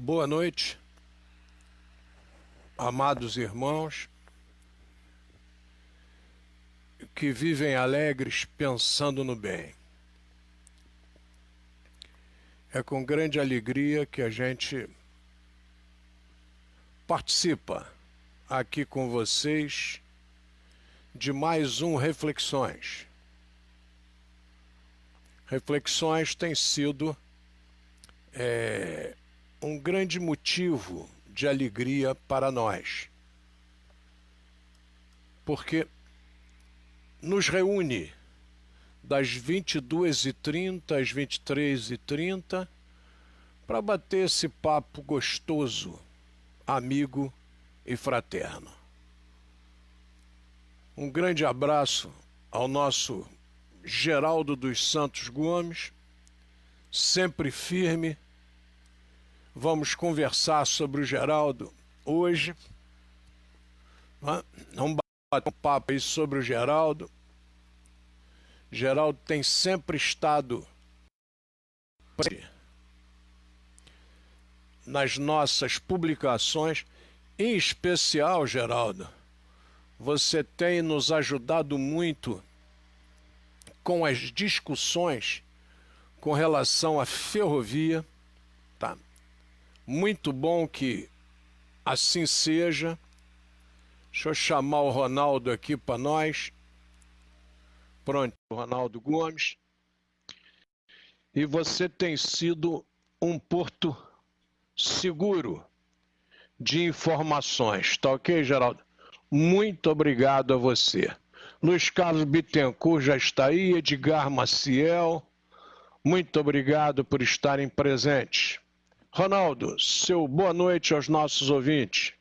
Boa noite, amados irmãos que vivem alegres pensando no bem. É com grande alegria que a gente participa aqui com vocês de mais um Reflexões. Reflexões tem sido um grande motivo de alegria para nós, porque nos reúne das 22h30 às 23h30 para bater esse papo gostoso, amigo e fraterno. Um grande abraço ao nosso Geraldo dos Santos Gomes, sempre firme. Vamos conversar sobre o Geraldo hoje. Vamos bater um papo aí sobre o Geraldo. Geraldo tem sempre estado nas nossas publicações. Em especial, Geraldo, você tem nos ajudado muito com as discussões com relação à ferrovia. Tá? Muito bom que assim seja. Deixa eu chamar o Ronaldo aqui para nós. Pronto, Ronaldo Gomes. E você tem sido um porto seguro de informações. Tá ok, Geraldo? Muito obrigado a você. Luiz Carlos Bittencourt já está aí, Edgar Maciel. Muito obrigado por estarem presentes. Ronaldo, seu boa noite aos nossos ouvintes.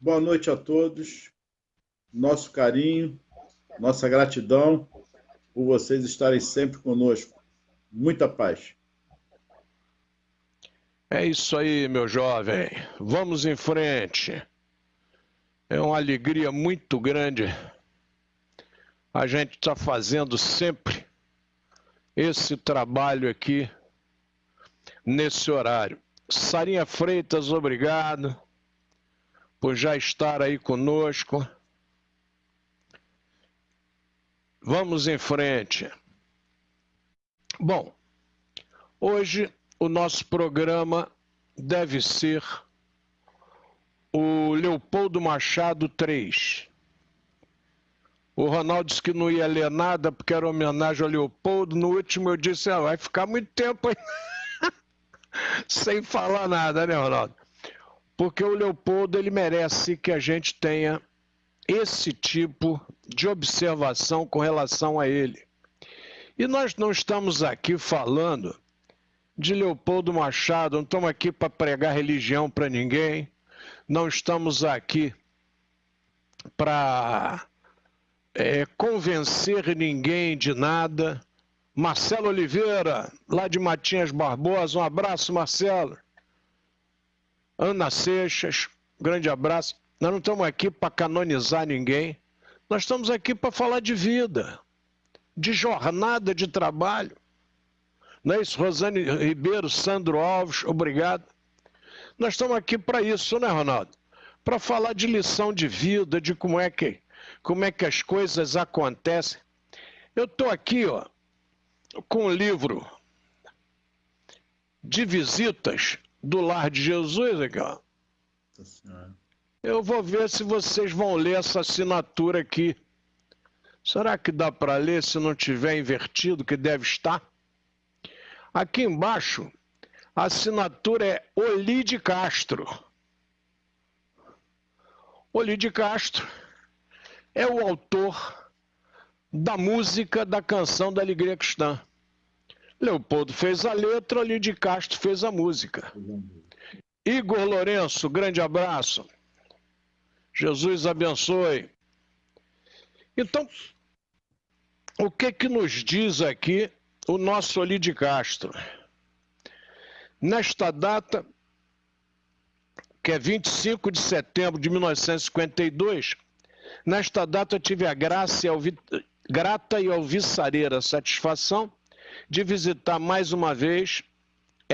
Boa noite a todos. Nosso carinho, nossa gratidão por vocês estarem sempre conosco. Muita paz. É isso aí, meu jovem. Vamos em frente. É uma alegria muito grande. A gente está fazendo sempre esse trabalho aqui nesse horário. Sarinha Freitas, obrigado por já estar aí conosco. Vamos em frente. Bom, hoje o nosso programa deve ser o Leopoldo Machado 3. O Ronaldo disse que não ia ler nada porque era homenagem ao Leopoldo. No último eu disse, vai ficar muito tempo aí sem falar nada, né, Ronaldo? Porque o Leopoldo, ele merece que a gente tenha esse tipo de observação com relação a ele. E nós não estamos aqui falando de Leopoldo Machado, não estamos aqui para pregar religião para ninguém, não estamos aqui para convencer ninguém de nada. Marcelo Oliveira, lá de Matinhas Barbosa, um abraço, Marcelo. Ana Seixas, grande abraço. Nós não estamos aqui para canonizar ninguém, nós estamos aqui para falar de vida, de jornada de trabalho. Não é isso, Rosane Ribeiro, Sandro Alves, obrigado. Nós estamos aqui para isso, né, Ronaldo? Para falar de lição de vida, de como é que as coisas acontecem. Eu estou aqui, ó, com o livro de visitas do Lar de Jesus, aqui, ó. Eu vou ver se vocês vão ler essa assinatura aqui. Será que dá para ler se não tiver invertido, que deve estar? Aqui embaixo, a assinatura é Olide Castro. Olide Castro é o autor da música da Canção da Alegria Cristã. Leopoldo fez a letra, Olide Castro fez a música. Igor Lourenço, grande abraço. Jesus abençoe. Então, o que nos diz aqui o nosso Olide Castro? Nesta data, que é 25 de setembro de 1952, nesta data tive a grata e alvissareira satisfação de visitar mais uma vez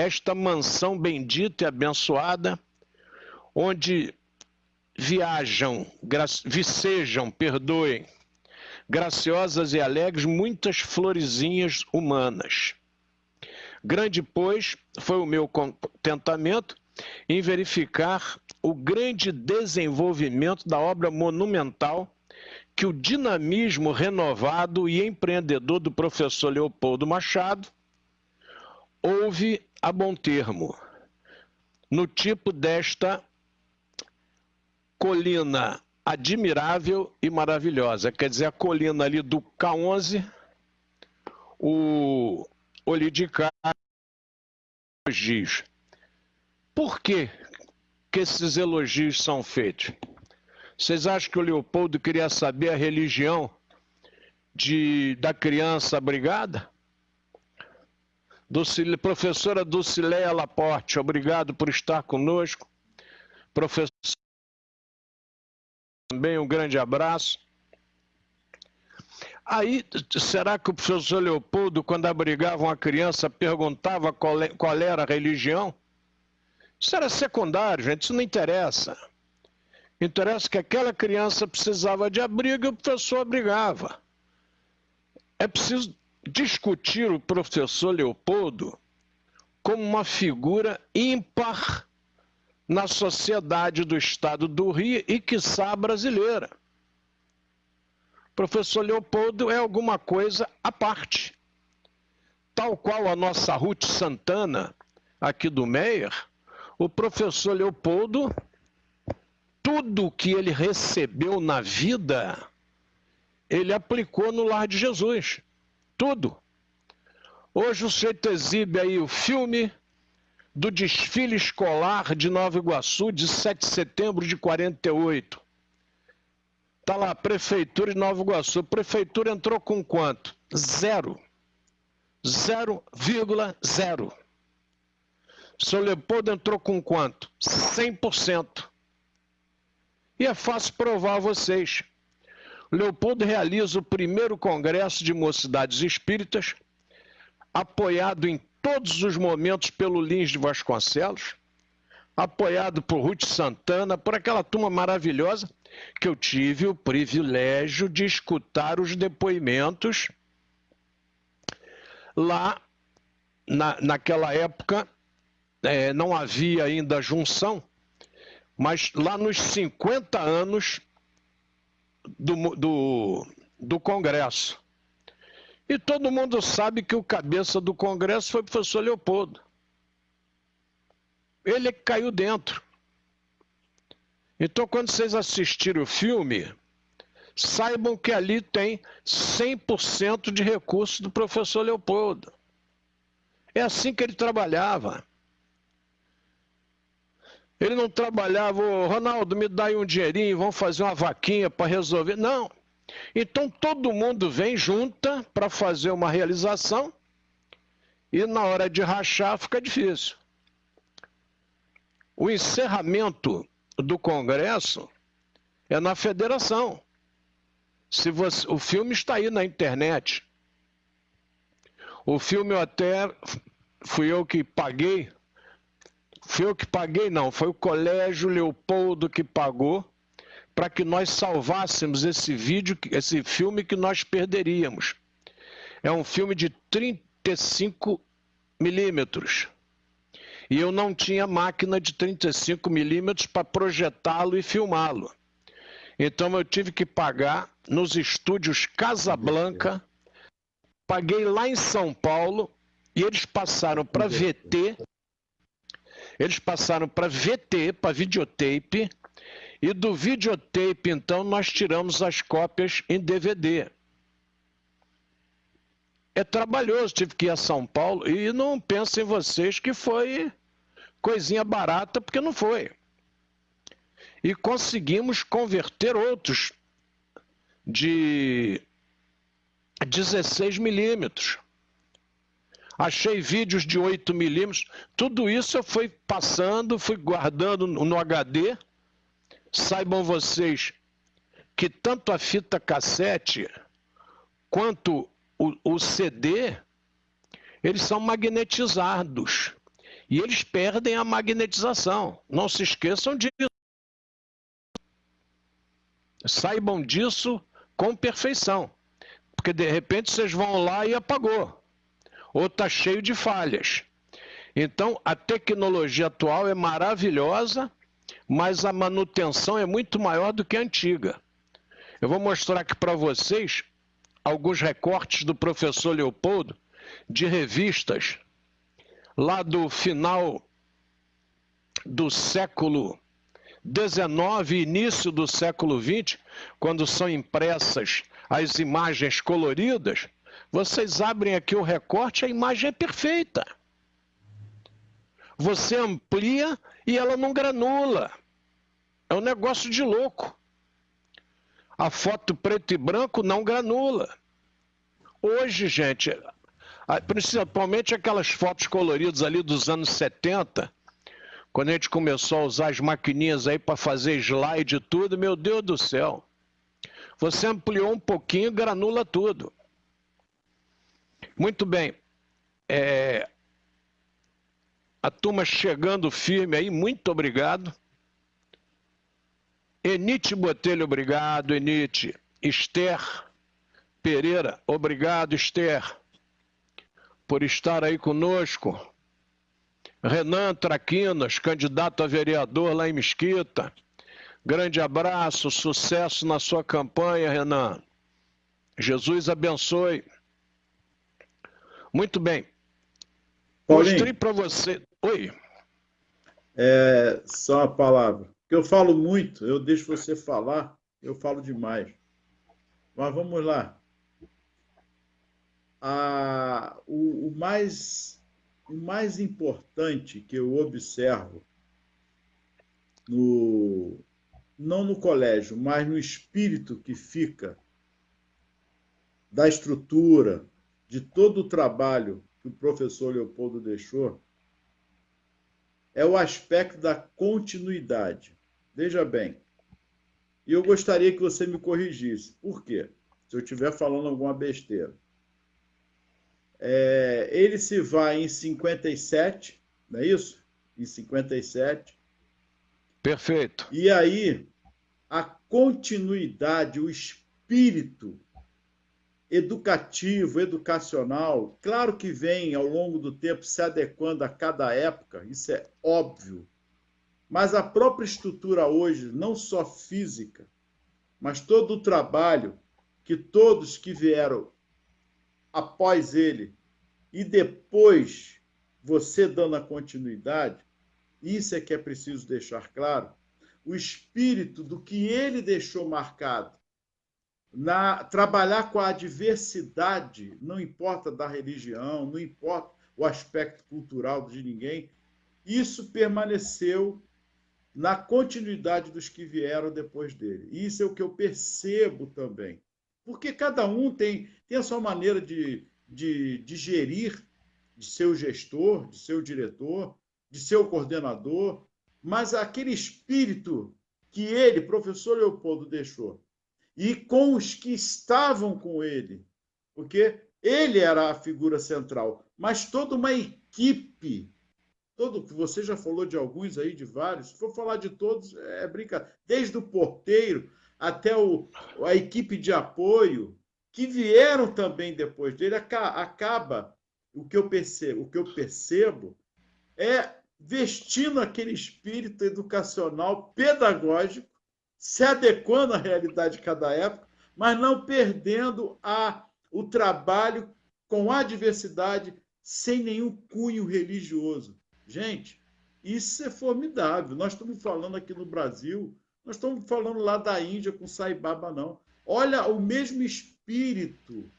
esta mansão bendita e abençoada, onde vicejam, perdoem, graciosas e alegres muitas florezinhas humanas. Grande, pois, foi o meu contentamento em verificar o grande desenvolvimento da obra monumental que o dinamismo renovado e empreendedor do professor Leopoldo Machado houve a bom termo, no tipo desta colina admirável e maravilhosa. Quer dizer, a colina ali do K11, o Olho de Cá, elogios. Por que esses elogios são feitos? Vocês acham que o Leopoldo queria saber a religião da criança abrigada? Professora Dulcileia Laporte, obrigado por estar conosco. Professor, também um grande abraço. Aí, será que o professor Leopoldo, quando abrigava uma criança, perguntava qual era a religião? Isso era secundário, gente, isso não interessa. Interessa que aquela criança precisava de abrigo e o professor abrigava. É preciso discutir o professor Leopoldo como uma figura ímpar na sociedade do estado do Rio e, quiçá, brasileira. O professor Leopoldo é alguma coisa à parte. Tal qual a nossa Ruth Santana, aqui do Meier, o professor Leopoldo, tudo que ele recebeu na vida, ele aplicou no Lar de Jesus. Tudo. Hoje o sujeito exibe aí o filme do desfile escolar de Nova Iguaçu, de 7 de setembro de 48. Está lá, Prefeitura de Nova Iguaçu. A Prefeitura entrou com quanto? 0. 0,0. Seu Leopoldo entrou com quanto? 100%. E é fácil provar a vocês. Leopoldo realiza o primeiro congresso de mocidades espíritas, apoiado em todos os momentos pelo Lins de Vasconcelos, apoiado por Ruth Santana, por aquela turma maravilhosa que eu tive o privilégio de escutar os depoimentos lá naquela época. Não havia ainda junção, mas lá nos 50 anos do Congresso. E todo mundo sabe que o cabeça do Congresso foi o professor Leopoldo. Ele que caiu dentro. Então, quando vocês assistirem o filme, saibam que ali tem 100% de recursos do professor Leopoldo. É assim que ele trabalhava. Ele não trabalhava, Ronaldo, me dá aí um dinheirinho, vamos fazer uma vaquinha para resolver. Não. Então todo mundo vem, junta para fazer uma realização e na hora de rachar fica difícil. O encerramento do Congresso é na Federação. O filme está aí na internet. O filme fui eu que paguei. Não, foi o Colégio Leopoldo que pagou para que nós salvássemos esse filme que nós perderíamos. É um filme de 35 milímetros. E eu não tinha máquina de 35 milímetros para projetá-lo e filmá-lo. Então eu tive que pagar nos estúdios Casablanca, paguei lá em São Paulo e eles passaram para VT. Eles passaram para VT, para videotape, e do videotape, então, nós tiramos as cópias em DVD. É trabalhoso, tive que ir a São Paulo, e não pensem vocês que foi coisinha barata, porque não foi. E conseguimos converter outros de 16 milímetros. Achei vídeos de 8 milímetros. Tudo isso eu fui passando, fui guardando no HD. Saibam vocês que tanto a fita cassete quanto o CD, eles são magnetizados. E eles perdem a magnetização. Não se esqueçam disso. Saibam disso com perfeição. Porque, de repente, vocês vão lá e apagou. Ou está cheio de falhas. Então, a tecnologia atual é maravilhosa, mas a manutenção é muito maior do que a antiga. Eu vou mostrar aqui para vocês alguns recortes do professor Leopoldo de revistas lá do final do século XIX e início do século XX, quando são impressas as imagens coloridas. Vocês abrem aqui o recorte, a imagem é perfeita. Você amplia e ela não granula. É um negócio de louco. A foto preto e branco não granula. Hoje, gente, principalmente aquelas fotos coloridas ali dos anos 70, quando a gente começou a usar as maquininhas aí para fazer slide e tudo, meu Deus do céu. Você ampliou um pouquinho, granula tudo. Muito bem. A turma chegando firme aí, muito obrigado. Enite Botelho, obrigado, Enite. Esther Pereira, obrigado, Esther, por estar aí conosco. Renan Traquinas, candidato a vereador lá em Mesquita. Grande abraço, sucesso na sua campanha, Renan. Jesus abençoe. Muito bem. Paulinho, mostrei para você. Oi. Só uma palavra. Porque eu falo muito, eu deixo você falar, eu falo demais. Mas vamos lá. O mais importante que eu observo, não no colégio, mas no espírito que fica da estrutura, de todo o trabalho que o professor Leopoldo deixou, é o aspecto da continuidade. Veja bem, e eu gostaria que você me corrigisse. Por quê? Se eu estiver falando alguma besteira. Ele se vai em 57, não é isso? Em 57. Perfeito. E aí, a continuidade, o espírito educativo, educacional, claro que vem ao longo do tempo se adequando a cada época, isso é óbvio. Mas a própria estrutura hoje, não só física, mas todo o trabalho que todos que vieram após ele e depois você dando a continuidade, isso é que é preciso deixar claro, o espírito do que ele deixou marcado, trabalhar com a diversidade, não importa da religião, não importa o aspecto cultural de ninguém, isso permaneceu na continuidade dos que vieram depois dele. Isso é o que eu percebo também. Porque cada um tem a sua maneira de gerir, de ser o gestor, de ser o diretor, de ser o coordenador, mas aquele espírito que ele, professor Leopoldo, deixou, e com os que estavam com ele, porque ele era a figura central, mas toda uma equipe, você já falou de alguns aí, de vários, se for falar de todos, é brincadeira, desde o porteiro até a equipe de apoio, que vieram também depois dele, acaba, o que eu percebo é vestindo aquele espírito educacional, pedagógico, se adequando à realidade de cada época, mas não perdendo o trabalho com a diversidade, sem nenhum cunho religioso. Gente, isso é formidável. Nós estamos falando aqui no Brasil, nós estamos falando lá da Índia com Sai Baba, não. Olha o mesmo espírito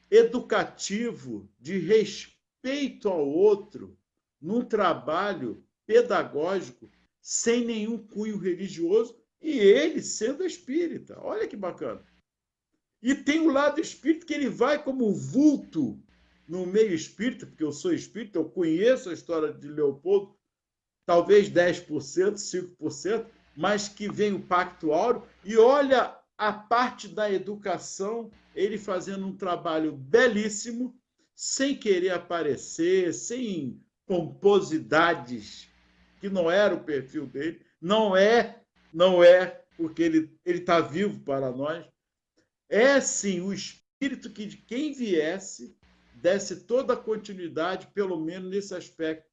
educativo, de respeito ao outro, num trabalho pedagógico, sem nenhum cunho religioso, e ele sendo espírita. Olha que bacana. E tem o lado espírita que ele vai como vulto no meio espírita, porque eu sou espírita, eu conheço a história de Leopoldo, talvez 10%, 5%, mas que vem o Pacto Áureo, e olha a parte da educação, ele fazendo um trabalho belíssimo, sem querer aparecer, sem pomposidades, que não era o perfil dele, não é, porque ele está vivo para nós. É sim o espírito que de quem viesse desse toda a continuidade, pelo menos nesse aspecto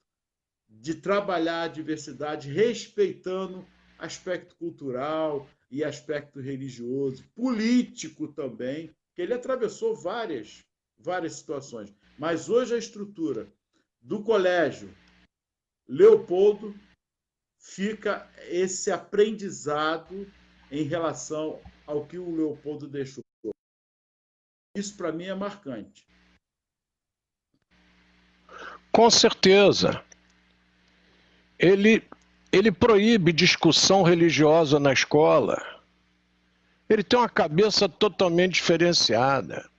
de trabalhar a diversidade, respeitando aspecto cultural e aspecto religioso, político também, que ele atravessou várias situações. Mas hoje a estrutura do Colégio Leopoldo fica esse aprendizado em relação ao que o Leopoldo deixou. Isso, para mim, é marcante. Com certeza. Ele proíbe discussão religiosa na escola. Ele tem uma cabeça totalmente diferenciada.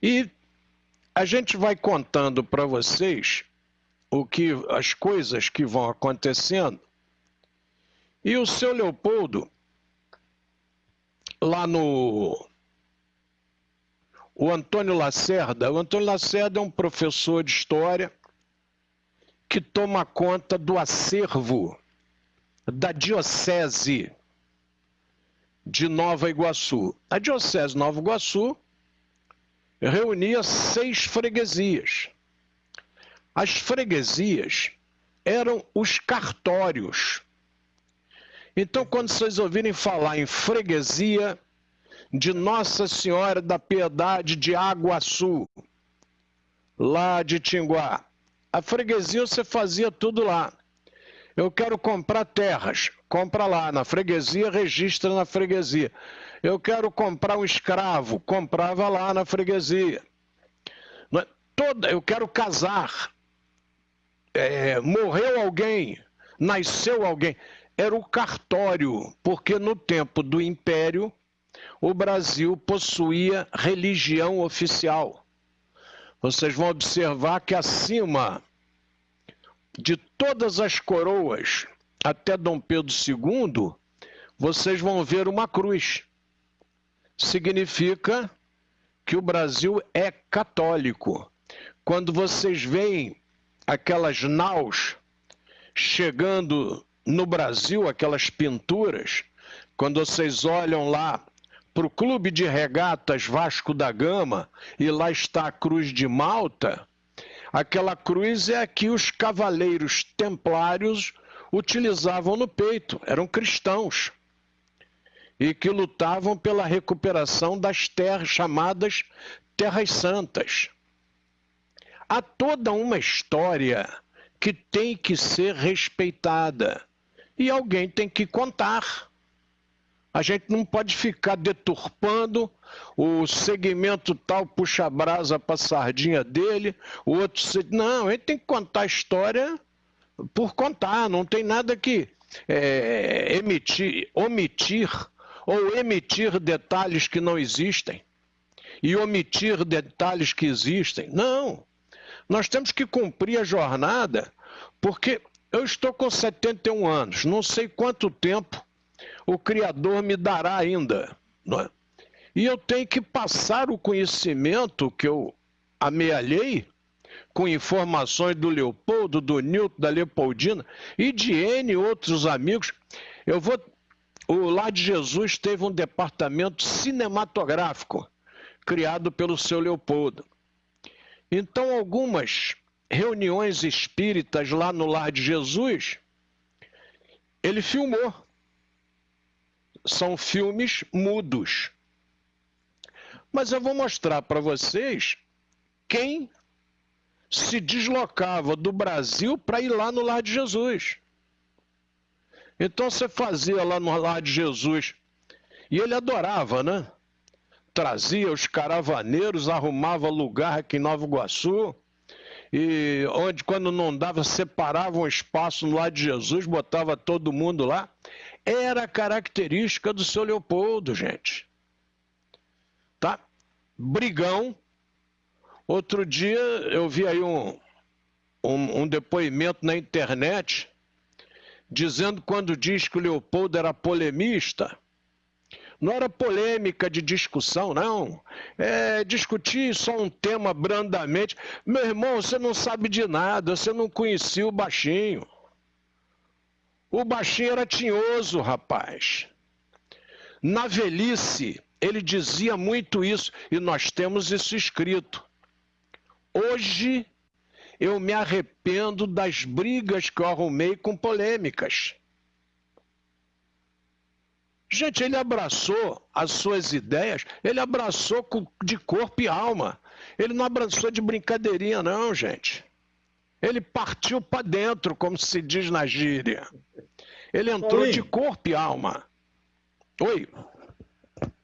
E a gente vai contando para vocês as coisas que vão acontecendo. E o seu Leopoldo, lá o Antônio Lacerda é um professor de história que toma conta do acervo da Diocese de Nova Iguaçu. A Diocese de Nova Iguaçu reunia 6 freguesias. As freguesias eram os cartórios. Então, quando vocês ouvirem falar em freguesia de Nossa Senhora da Piedade de Aguaçu, lá de Tinguá, a freguesia você fazia tudo lá. Eu quero comprar terras, compra lá na freguesia, registra na freguesia. Eu quero comprar um escravo, comprava lá na freguesia. Eu quero casar, morreu alguém, nasceu alguém. Era o cartório, porque no tempo do Império, o Brasil possuía religião oficial. Vocês vão observar que acima de todas as coroas, até Dom Pedro II, vocês vão ver uma cruz. Significa que o Brasil é católico. Quando vocês veem aquelas naus chegando no Brasil, aquelas pinturas, quando vocês olham lá para o Clube de Regatas Vasco da Gama, e lá está a Cruz de Malta, aquela cruz é a que os cavaleiros templários utilizavam no peito, eram cristãos, e que lutavam pela recuperação das terras chamadas Terras Santas. Há toda uma história que tem que ser respeitada, e alguém tem que contar. A gente não pode ficar deturpando, o segmento tal puxa a brasa para a sardinha dele, o outro... Não, a gente tem que contar a história por contar, não tem nada que omitir ou emitir detalhes que não existem e omitir detalhes que existem. Não, nós temos que cumprir a jornada, porque eu estou com 71 anos, não sei quanto tempo o Criador me dará ainda, não é? E eu tenho que passar o conhecimento que eu amealhei com informações do Leopoldo, do Nilton, da Leopoldina e de N outros amigos. O Lar de Jesus teve um departamento cinematográfico criado pelo seu Leopoldo. Então, algumas reuniões espíritas lá no Lar de Jesus, ele filmou. São filmes mudos. Mas eu vou mostrar para vocês quem se deslocava do Brasil para ir lá no Lar de Jesus. Então você fazia lá no Lar de Jesus, e ele adorava, né? Trazia os caravaneiros, arrumava lugar aqui em Nova Iguaçu, e onde, quando não dava, separava um espaço no Lar de Jesus, botava todo mundo lá. Era característica do seu Leopoldo, gente. Tá? Brigão. Outro dia eu vi aí um depoimento na internet dizendo, quando diz que o Leopoldo era polemista, Não era polêmica de discussão, não. É discutir só um tema brandamente. Meu irmão, você não sabe de nada, você não conhecia o baixinho. O baixinho era tinhoso, rapaz. Na velhice, ele dizia muito isso, e nós temos isso escrito. Hoje, eu me arrependo das brigas que eu arrumei com polêmicas. Gente, ele abraçou as suas ideias, ele abraçou de corpo e alma. Ele não abraçou de brincadeirinha, não, gente. Ele partiu para dentro, como se diz na gíria. Ele entrou Paulinho, de corpo e alma. Oi.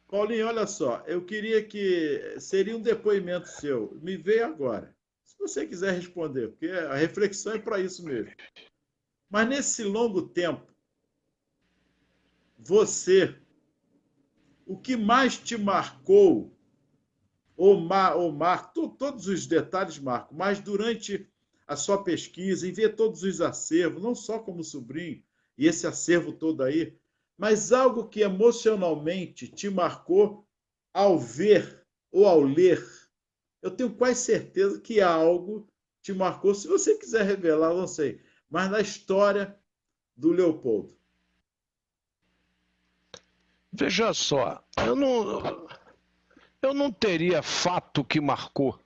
Paulinho, olha só, eu queria que seria um depoimento seu. Me veio agora. Se você quiser responder, porque a reflexão é para isso mesmo. Mas nesse longo tempo, você, o que mais te marcou, todos os detalhes marcam, mas durante a sua pesquisa, em ver todos os acervos, não só como sobrinho, e esse acervo todo aí, mas algo que emocionalmente te marcou ao ver ou ao ler. Eu tenho quase certeza que algo te marcou, se você quiser revelar, não sei, mas na história do Leopoldo. Veja só, eu não teria fato que marcou.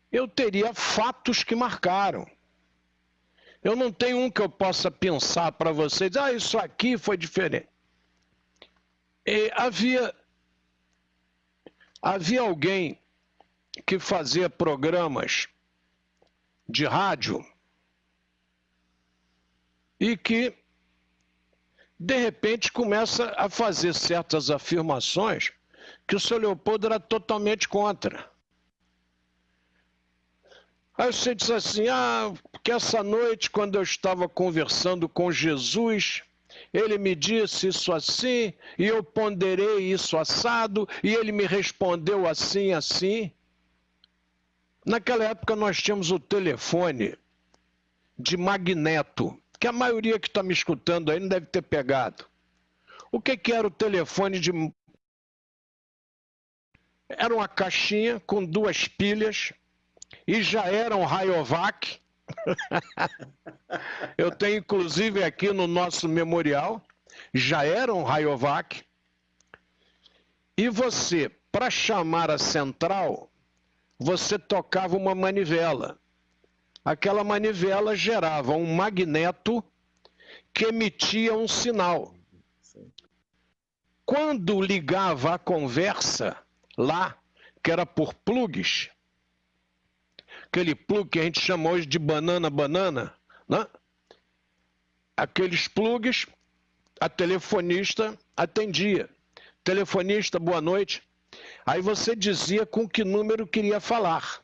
Eu teria fatos que marcaram. Eu não tenho um que eu possa pensar para vocês, isso aqui foi diferente. E havia alguém que fazia programas de rádio e que, de repente, começa a fazer certas afirmações que o seu Leopoldo era totalmente contra. Aí você diz assim, que essa noite, quando eu estava conversando com Jesus, ele me disse isso assim, e eu ponderei isso assado, e ele me respondeu assim, assim. Naquela época nós tínhamos o telefone de magneto, que a maioria que está me escutando aí não deve ter pegado. O que era o telefone de... Era uma caixinha com 2 pilhas, e já era um Rayovac. Eu tenho inclusive aqui no nosso memorial, já era um Rayovac. E você, para chamar a central, você tocava uma manivela. Aquela manivela gerava um magneto que emitia um sinal. Quando ligava a conversa lá, que era por plugs, aquele plug que a gente chama hoje de banana, né? Aqueles plugs, a telefonista atendia. Telefonista, boa noite. Aí você dizia com que número queria falar.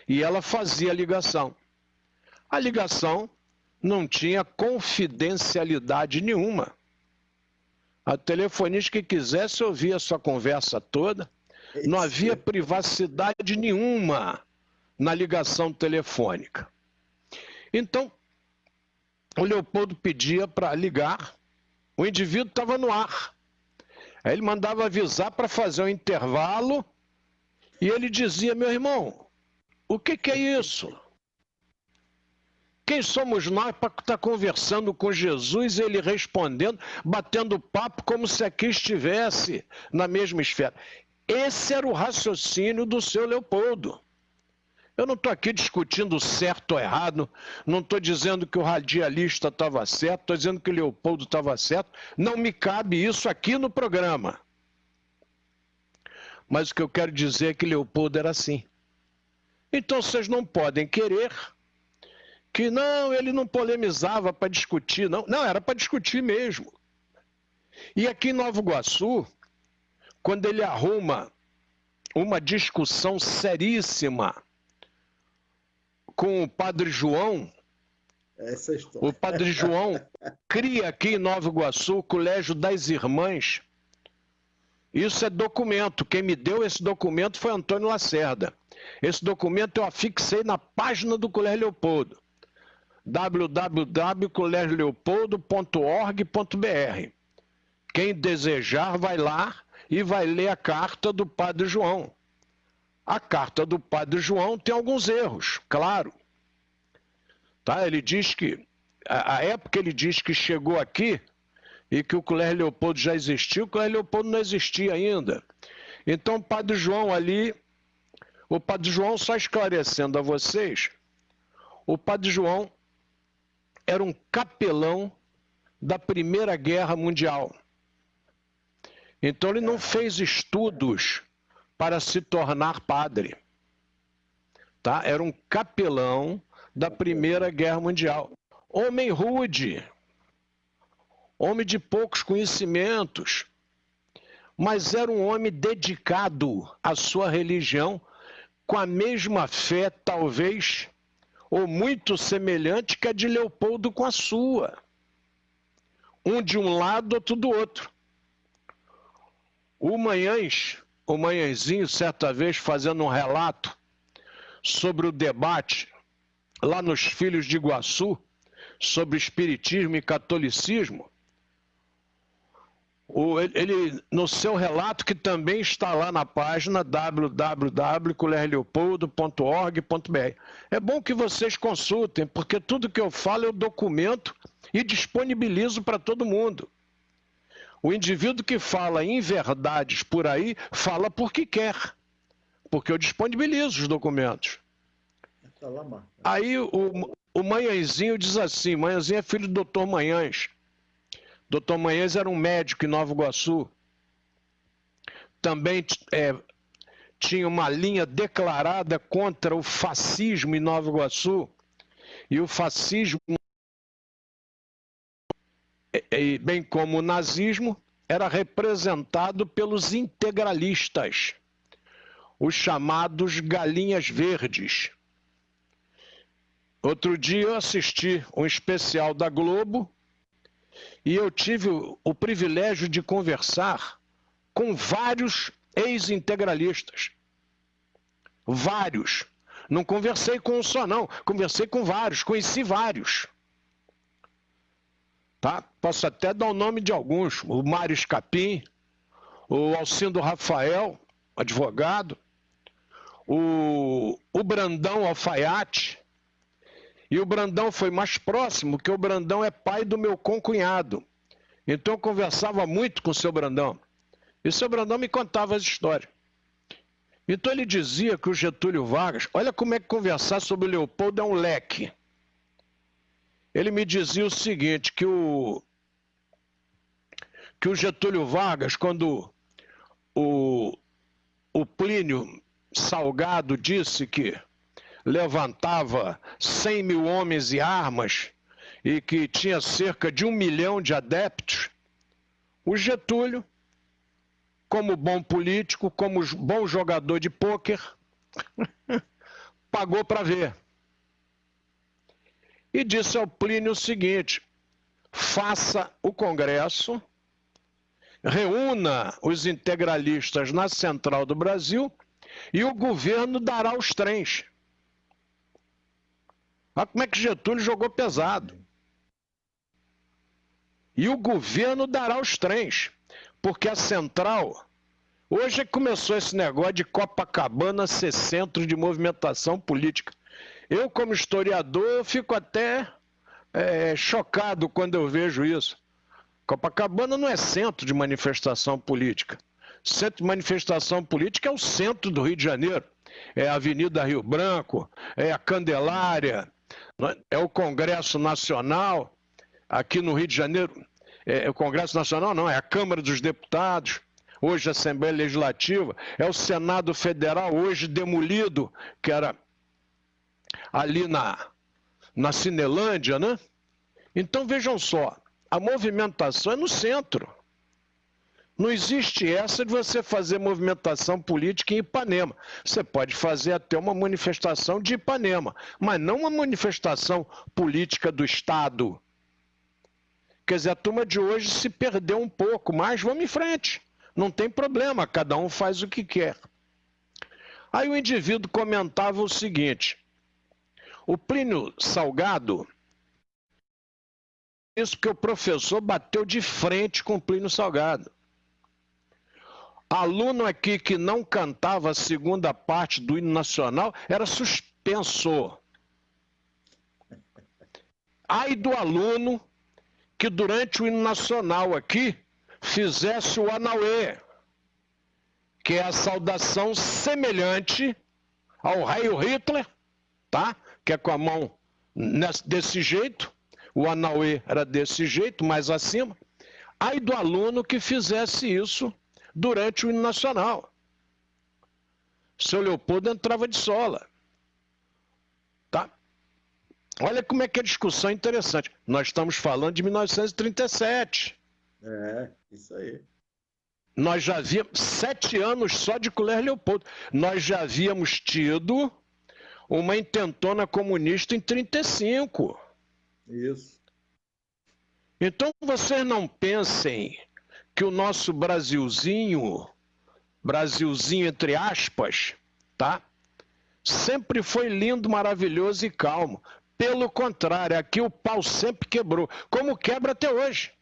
E ela fazia a ligação. A ligação não tinha confidencialidade nenhuma. A telefonista que quisesse ouvir a sua conversa toda, não havia privacidade nenhuma na ligação telefônica. Então, o Leopoldo pedia para ligar, o indivíduo estava no ar. Aí ele mandava avisar para fazer um intervalo e ele dizia, meu irmão, o que é isso? Quem somos nós para estar conversando com Jesus e ele respondendo, batendo papo como se aqui estivesse na mesma esfera? Esse era o raciocínio do seu Leopoldo. Eu não estou aqui discutindo certo ou errado, não estou dizendo que o radialista estava certo, estou dizendo que o Leopoldo estava certo. Não me cabe isso aqui no programa. Mas o que eu quero dizer é que Leopoldo era assim. Então vocês não podem querer que não, ele não polemizava para discutir, não. Não, era para discutir mesmo. E aqui em Nova Iguaçu, quando ele arruma uma discussão seríssima com o Padre João, essa história. O Padre João cria aqui em Nova Iguaçu o Colégio das Irmãs. Isso é documento. Quem me deu esse documento foi Antônio Lacerda. Esse documento eu afixei na página do Colégio Leopoldo. www.colégioleopoldo.org.br. Quem desejar vai lá e vai ler a carta do Padre João. A carta do Padre João tem alguns erros, claro. Tá? Ele diz que, a época ele diz que chegou aqui e que o Colégio Leopoldo já existiu, o Colégio Leopoldo não existia ainda. Então o Padre João ali, o Padre João, só esclarecendo a vocês, o Padre João era um capelão da Primeira Guerra Mundial. Então ele não fez estudos para se tornar padre. Tá? Era um capelão da Primeira Guerra Mundial. Homem rude, homem de poucos conhecimentos, mas era um homem dedicado à sua religião, com a mesma fé, talvez, ou muito semelhante que a de Leopoldo com a sua. Um de um lado, outro do outro. O Manhãzinho, certa vez, fazendo um relato sobre o debate lá nos Filhos de Iguaçu, sobre espiritismo e catolicismo, ele, no seu relato, que também está lá na página www.colégioleopoldo.org.br. É bom que vocês consultem, porque tudo que eu falo eu documento e disponibilizo para todo mundo. O indivíduo que fala inverdades por aí, fala porque quer, porque eu disponibilizo os documentos. Aí o Manhãzinho diz assim, Manhãzinho é filho do Dr. Manhães. Dr. Manhães era um médico em Nova Iguaçu. Também tinha uma linha declarada contra o fascismo em Nova Iguaçu. E o fascismo, bem como o nazismo, era representado pelos integralistas, os chamados galinhas verdes. Outro dia eu assisti um especial da Globo e eu tive o privilégio de conversar com vários ex-integralistas. Vários. Não conversei com um só, não. Conversei com vários, conheci vários. Tá? Posso até dar o nome de alguns. O Mário Escapim, o Alcindo Rafael, advogado, o Brandão Alfaiate. E o Brandão foi mais próximo, porque o Brandão é pai do meu concunhado. Então eu conversava muito com o seu Brandão. E o seu Brandão me contava as histórias. Então ele dizia que o Getúlio Vargas, olha como é que conversar sobre o Leopoldo é um leque. Ele me dizia o seguinte, que o Getúlio Vargas, quando o Plínio Salgado disse que levantava 100 mil homens e armas e que tinha cerca de 1 milhão de adeptos, o Getúlio, como bom político, como bom jogador de pôquer, pagou para ver. E disse ao Plínio o seguinte, faça o Congresso, reúna os integralistas na Central do Brasil e o governo dará os trens. Olha como é que Getúlio jogou pesado. E o governo dará os trens, porque a Central... Hoje é que começou esse negócio de Copacabana ser centro de movimentação política. Eu, como historiador, fico até chocado quando eu vejo isso. Copacabana não é centro de manifestação política. Centro de manifestação política é o centro do Rio de Janeiro. É a Avenida Rio Branco, é a Candelária, é o Congresso Nacional. Aqui no Rio de Janeiro, o Congresso Nacional não, é a Câmara dos Deputados. Hoje a Assembleia Legislativa, é o Senado Federal, hoje demolido, que era ali na Cinelândia, né? Então vejam só, a movimentação é no centro. Não existe essa de você fazer movimentação política em Ipanema. Você pode fazer até uma manifestação de Ipanema, mas não uma manifestação política do Estado. Quer dizer, a turma de hoje se perdeu um pouco, mas vamos em frente. Não tem problema, cada um faz o que quer. Aí o indivíduo comentava o seguinte, o Plínio Salgado isso porque o professor bateu de frente com Plínio Salgado. Aluno aqui que não cantava a segunda parte do hino nacional era suspenso. Ai do aluno que durante o hino nacional aqui fizesse o Anauê, que é a saudação semelhante ao Heil Hitler, tá? Que é com a mão desse jeito, o Anauê era desse jeito, mais acima. Ai do aluno que fizesse isso durante o hino nacional. Seu Leopoldo entrava de sola. Tá? Olha como é que a discussão é interessante. Nós estamos falando de 1937. Isso aí. Nós já havíamos 7 anos só de Colégio Leopoldo. Nós já havíamos tido uma intentona comunista em 35. Isso. Então vocês não pensem que o nosso Brasilzinho entre aspas, tá? Sempre foi lindo, maravilhoso e calmo. Pelo contrário, aqui o pau sempre quebrou, como quebra até hoje.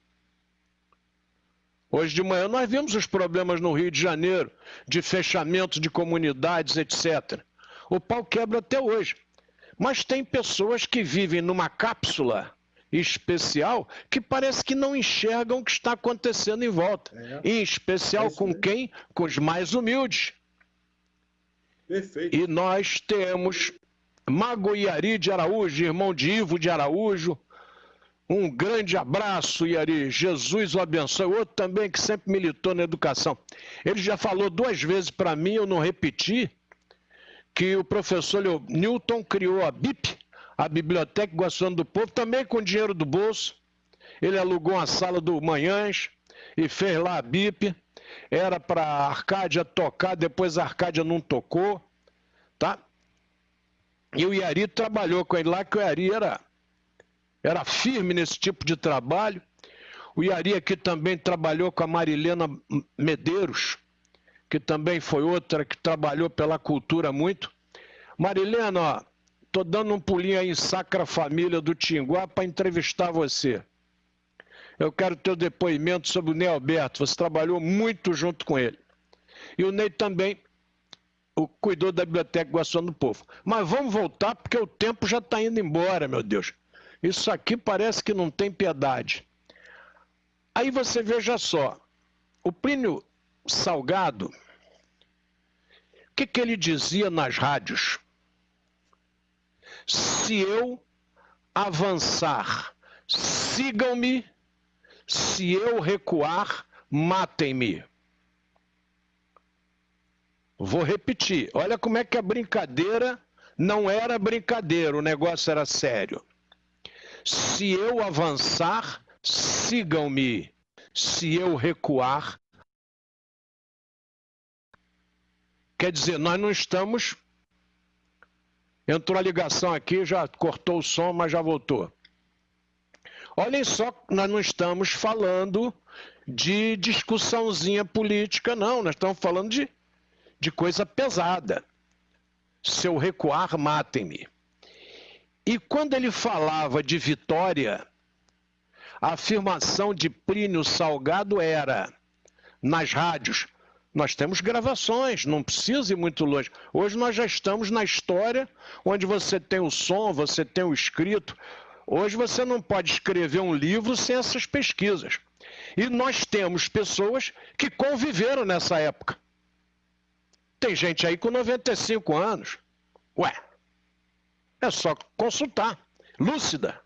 Hoje de manhã nós vimos os problemas no Rio de Janeiro, de fechamento de comunidades, etc. O pau quebra até hoje. Mas tem pessoas que vivem numa cápsula especial que parece que não enxergam o que está acontecendo em volta. Em especial com quem? Com os mais humildes. Perfeito. E nós temos Mago Iari de Araújo, irmão de Ivo de Araújo. Um grande abraço, Iari. Jesus o abençoe. Outro também que sempre militou na educação. Ele já falou 2 vezes para mim, eu não repeti, que o professor Newton criou a BIP, a Biblioteca Iguaçuana do Povo, também com dinheiro do bolso. Ele alugou uma sala do Manhães e fez lá a BIP. Era para a Arcádia tocar, depois a Arcádia não tocou, tá? E o Iari trabalhou com ele lá, que o Iari era firme nesse tipo de trabalho. O Iari aqui também trabalhou com a Marilena Medeiros, que também foi outra que trabalhou pela cultura muito. Marilena, ó, tô dando um pulinho aí em Sacra Família do Tinguá para entrevistar você. Eu quero teu depoimento sobre o Ney Alberto. Você trabalhou muito junto com ele. E o Ney também cuidou da Biblioteca Iguaçuana do Povo. Mas vamos voltar, porque o tempo já está indo embora, meu Deus. Isso aqui parece que não tem piedade. Aí você veja só, o Plínio Salgado, o que ele dizia nas rádios? Se eu avançar, sigam-me. Se eu recuar, matem-me. Vou repetir. Olha como é que a brincadeira não era brincadeira, o negócio era sério. Se eu avançar, sigam-me. Se eu recuar... Quer dizer, nós não estamos... Entrou a ligação aqui, já cortou o som, mas já voltou. Olhem só, nós não estamos falando de discussãozinha política, não. Nós estamos falando de coisa pesada. Se eu recuar, matem-me. E quando ele falava de vitória, a afirmação de Plínio Salgado era, nas rádios, nós temos gravações, não precisa ir muito longe. Hoje nós já estamos na história onde você tem o som, você tem o escrito. Hoje você não pode escrever um livro sem essas pesquisas. E nós temos pessoas que conviveram nessa época. Tem gente aí com 95 anos. Ué, é só consultar. Lúcida.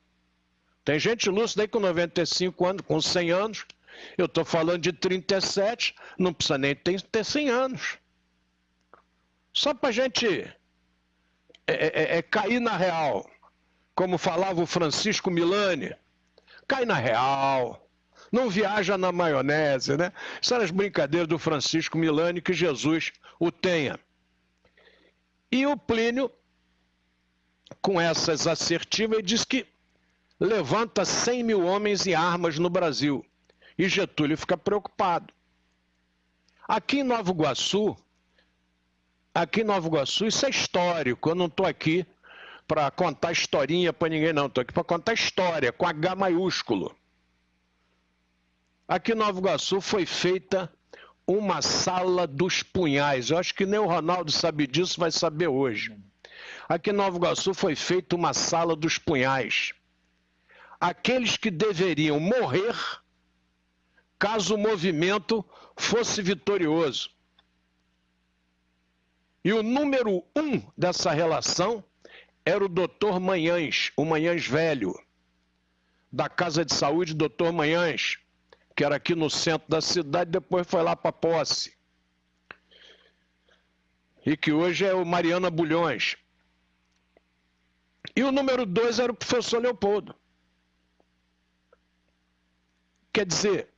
Tem gente lúcida aí com 95 anos, com 100 anos. Eu estou falando de 37, não precisa nem ter 100 anos. Só para a gente cair na real. Como falava o Francisco Milani, cai na real, não viaja na maionese, né? Isso eram as brincadeiras do Francisco Milani, que Jesus o tenha. E o Plínio, com essas assertivas, ele diz que levanta 100 mil homens e armas no Brasil. E Getúlio fica preocupado. Aqui em Nova Iguaçu, isso é histórico, eu não estou aqui para contar historinha para ninguém, não. Estou aqui para contar história, com H maiúsculo. Aqui em Nova Iguaçu foi feita uma sala dos punhais. Eu acho que nem o Ronaldo sabe disso, vai saber hoje. Aqui em Nova Iguaçu foi feita uma sala dos punhais. Aqueles que deveriam morrer caso o movimento fosse vitorioso. E o número 1 dessa relação era o doutor Manhães, o Manhães velho, da Casa de Saúde, doutor Manhães, que era aqui no centro da cidade, depois foi lá para Posse. E que hoje é o Mariana Bulhões. E o número 2 era o professor Leopoldo. Quer dizer,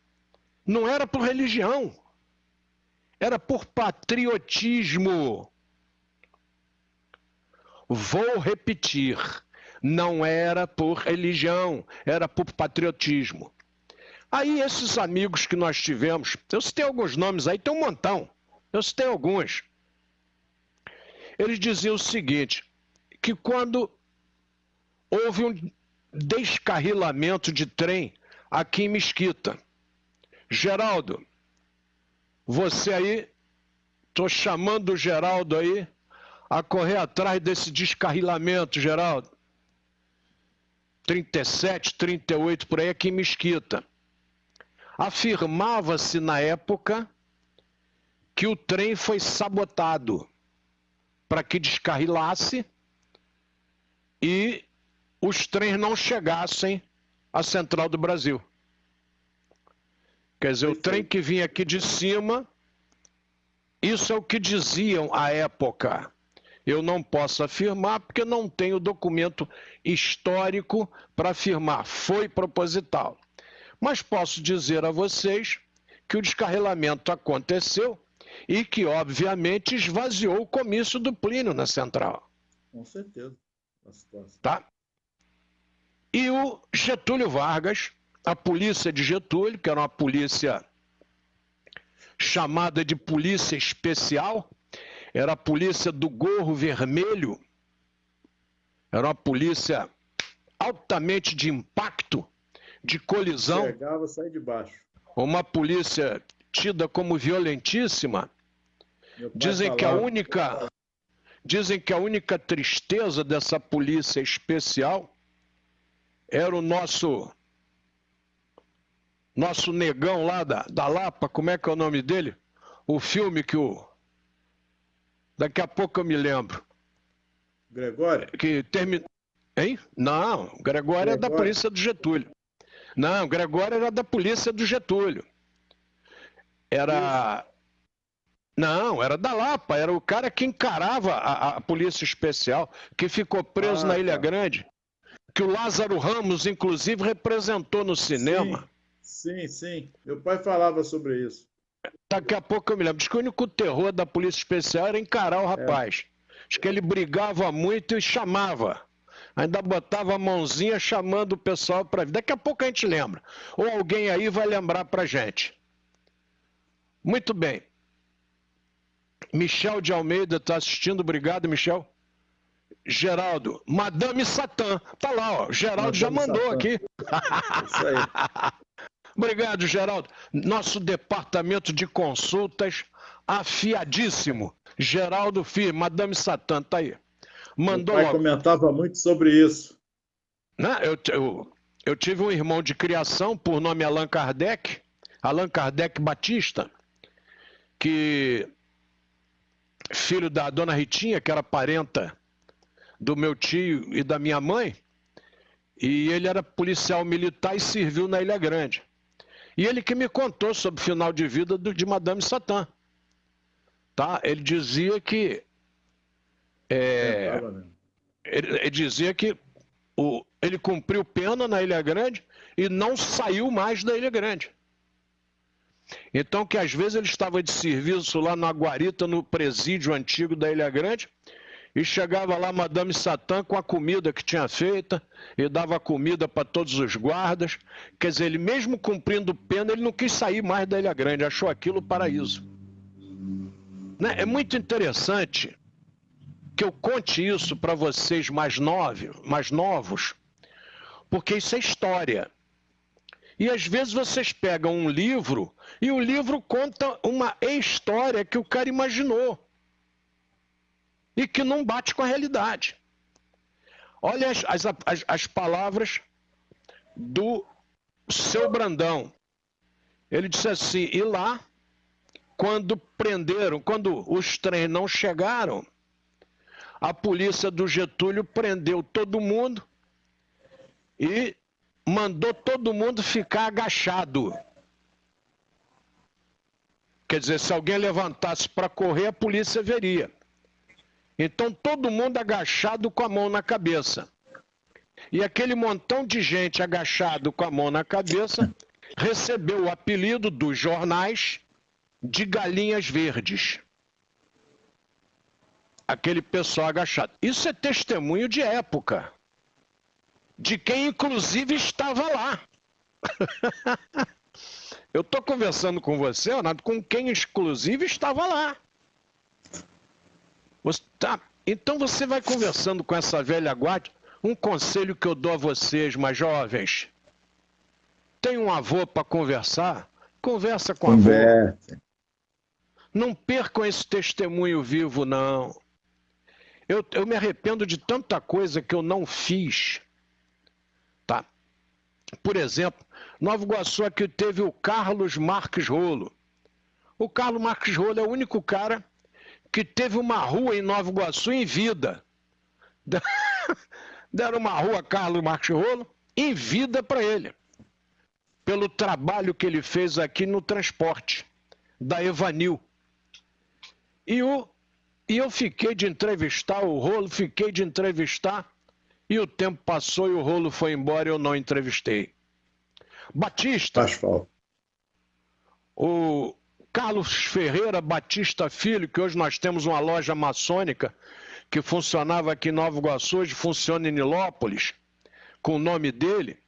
não era por religião, era por patriotismo. Vou repetir, não era por religião, era por patriotismo. Aí esses amigos que nós tivemos, eu citei alguns nomes aí, tem um montão, eu citei alguns. Eles diziam o seguinte, que quando houve um descarrilamento de trem aqui em Mesquita, Geraldo, você aí, estou chamando o Geraldo aí a correr atrás desse descarrilamento, Geraldo. 37, 38, por aí aqui em Mesquita. Afirmava-se na época que o trem foi sabotado para que descarrilasse e os trens não chegassem à Central do Brasil. Quer dizer, o trem que vinha aqui de cima, isso é o que diziam à época. Eu não posso afirmar porque não tenho documento histórico para afirmar. Foi proposital. Mas posso dizer a vocês que o descarrilamento aconteceu e que, obviamente, esvaziou o comício do Plínio na Central. Com certeza. Tá? E o Getúlio Vargas, a polícia de Getúlio, que era uma polícia chamada de polícia especial, era a polícia do gorro vermelho, era uma polícia altamente de impacto, de colisão. Chegava, sai de baixo. Uma polícia tida como violentíssima. Dizem que a única tristeza dessa polícia especial era o nosso negão lá da Lapa, como é que é o nome dele? O filme que o... Daqui a pouco eu me lembro. Gregório? Que termina... Hein? Não, Gregório é da polícia do Getúlio. Não, Gregório era da polícia do Getúlio. Era... Não, era da Lapa, era o cara que encarava a polícia especial, que ficou preso na Ilha Grande, que o Lázaro Ramos, inclusive, representou no cinema. Sim, sim. Meu pai falava sobre isso. Daqui a pouco eu me lembro. Diz que o único terror da polícia especial era encarar o rapaz. Diz que ele brigava muito e chamava. Ainda botava a mãozinha chamando o pessoal para vir. Daqui a pouco a gente lembra. Ou alguém aí vai lembrar para gente. Muito bem. Michel de Almeida está assistindo. Obrigado, Michel. Geraldo, Madame Satã. Tá lá, ó. Geraldo já mandou aqui. Isso aí. Obrigado, Geraldo. Nosso departamento de consultas afiadíssimo. Geraldo Filho, Madame Satã, tá aí. Mandou. Meu pai comentava muito sobre isso. Né? Eu tive um irmão de criação, por nome Allan Kardec Batista, que filho da dona Ritinha, que era parenta do meu tio e da minha mãe, e ele era policial militar e serviu na Ilha Grande. E ele que me contou sobre o final de vida de Madame Satã. Tá? Ele dizia que... ele dizia que ele cumpriu pena na Ilha Grande e não saiu mais da Ilha Grande. Então que às vezes ele estava de serviço lá na guarita, no presídio antigo da Ilha Grande, e chegava lá Madame Satã com a comida que tinha feita e dava comida para todos os guardas. Quer dizer, ele mesmo cumprindo pena, ele não quis sair mais da Ilha Grande, achou aquilo paraíso. Né? É muito interessante que eu conte isso para vocês mais novos, porque isso é história. E às vezes vocês pegam um livro e o livro conta uma história que o cara imaginou e que não bate com a realidade. Olha as palavras do Seu Brandão. Ele disse assim, e lá, quando os trens não chegaram, a polícia do Getúlio prendeu todo mundo e mandou todo mundo ficar agachado. Quer dizer, se alguém levantasse para correr, a polícia veria. Então, todo mundo agachado com a mão na cabeça. E aquele montão de gente agachado com a mão na cabeça recebeu o apelido dos jornais de galinhas verdes. Aquele pessoal agachado. Isso é testemunho de época. De quem, inclusive, estava lá. Eu estou conversando com você, Ronaldo, com quem, inclusive, estava lá. Então você vai conversando com essa velha guarda. Um conselho que eu dou a vocês, mais jovens. Tem um avô para conversar? Conversa com o avô. Não percam esse testemunho vivo, não. Eu me arrependo de tanta coisa que eu não fiz. Tá? Por exemplo, Nova Iguaçu aqui teve o Carlos Marques Rolo. O Carlos Marques Rolo é o único cara que teve uma rua em Nova Iguaçu em vida. Deram uma rua Carlos Marques Rolo em vida para ele. Pelo trabalho que ele fez aqui no transporte da Evanil. E eu fiquei de entrevistar o Rolo, e o tempo passou e o Rolo foi embora e eu não entrevistei. Batista. Faz falta. O Carlos Ferreira Batista Filho, que hoje nós temos uma loja maçônica que funcionava aqui em Nova Iguaçu, hoje funciona em Nilópolis, com o nome dele.